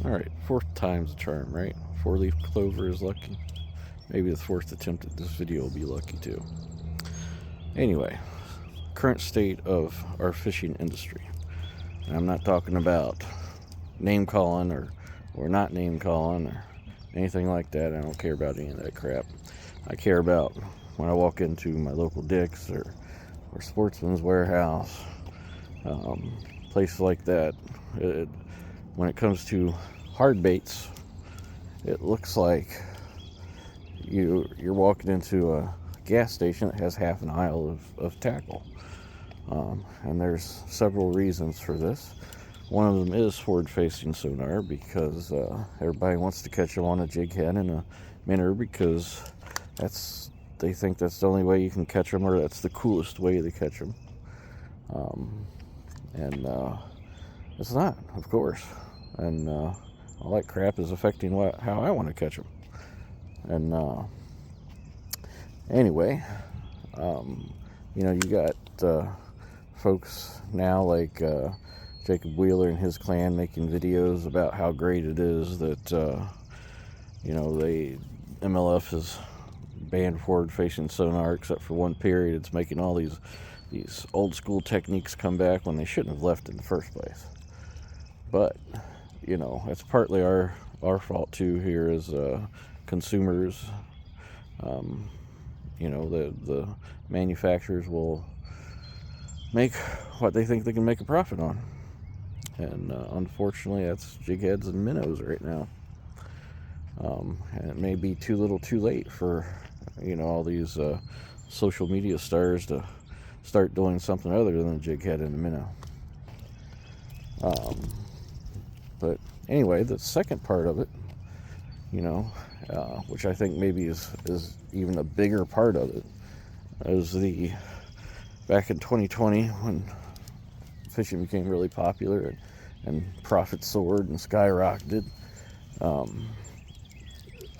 Alright, fourth time's the charm, right? Four-leaf clover is lucky. Maybe the fourth attempt at this video will be lucky too. Anyway, current state of our fishing industry. And I'm not talking about name calling or not name calling or anything like that. I don't care about any of that crap. I care about when I walk into my local Dick's or Sportsman's Warehouse, places like that. When it comes to hard baits, it looks like you're walking into a gas station that has half an aisle of tackle. And there's several reasons for this. One of them is forward-facing sonar, because everybody wants to catch them on a jig head and a minnow, because they think that's the only way you can catch them, or that's the coolest way to catch them. And it's not, of course. And all that crap is affecting how I want to catch them. And anyway, you got folks now like Jacob Wheeler and his clan making videos about how great it is that MLF has banned forward-facing sonar, except for one period. It's making all these old school techniques come back when they shouldn't have left in the first place. But it's partly our fault too here as consumers. The manufacturers will make what they think they can make a profit on, and unfortunately that's jig heads and minnows right now. And it may be too little too late for all these social media stars to start doing something other than a jig head and a minnow. But anyway, the second part of it, which I think maybe is even a bigger part of it, is back in 2020 when fishing became really popular and profits soared and skyrocketed. A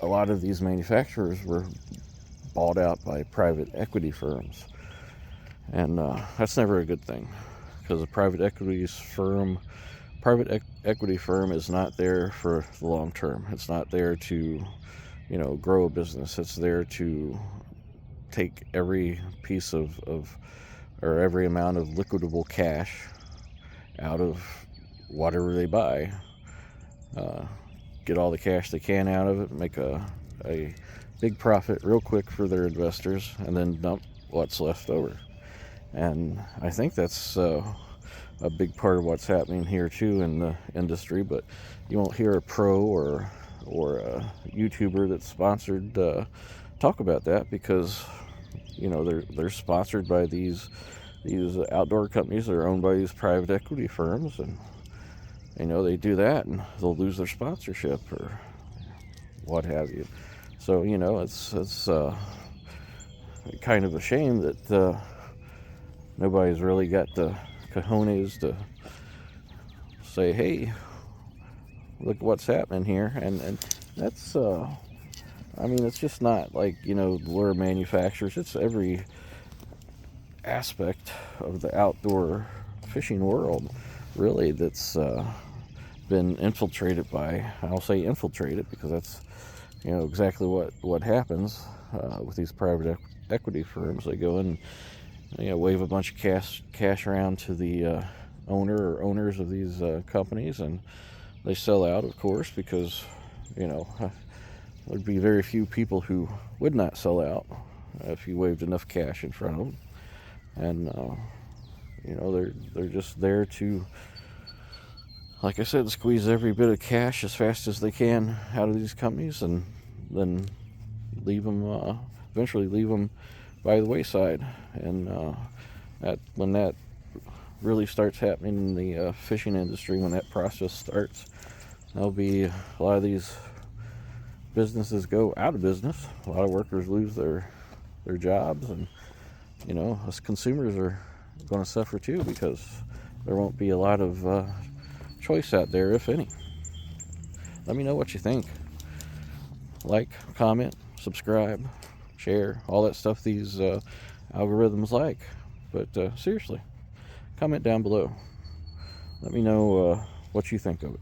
lot of these manufacturers were bought out by private equity firms, and that's never a good thing, because a private equity firm is not there for the long term. It's not there to grow a business. It's there to take every piece of or every amount of liquidable cash out of whatever they buy, get all the cash they can out of it, make a big profit real quick for their investors, and then dump what's left over. And I think that's a big part of what's happening here too in the industry. But you won't hear a pro or a YouTuber that's sponsored talk about that, because they're sponsored by these outdoor companies that are owned by these private equity firms, and they do that and they'll lose their sponsorship or what have you. So it's kind of a shame that nobody's really got the cojones to say, hey, look what's happening here. And that's it's just not like lure manufacturers. It's every aspect of the outdoor fishing world really that's been infiltrated by, I'll say infiltrated, because that's exactly what happens with these private equity firms. They go in and wave a bunch of cash around to the owner or owners of these companies, and they sell out, of course, because there'd be very few people who would not sell out if you waved enough cash in front of them. And they're just there to, like I said, squeeze every bit of cash as fast as they can out of these companies, and then eventually leave them by the wayside. And when that really starts happening in the fishing industry, when that process starts, there'll be a lot of these businesses go out of business. A lot of workers lose their jobs, and us consumers are going to suffer too, because there won't be a lot of choice out there, if any. Let me know what you think. Like, comment, subscribe, share, all that stuff these algorithms like. But seriously, comment down below. Let me know what you think of it.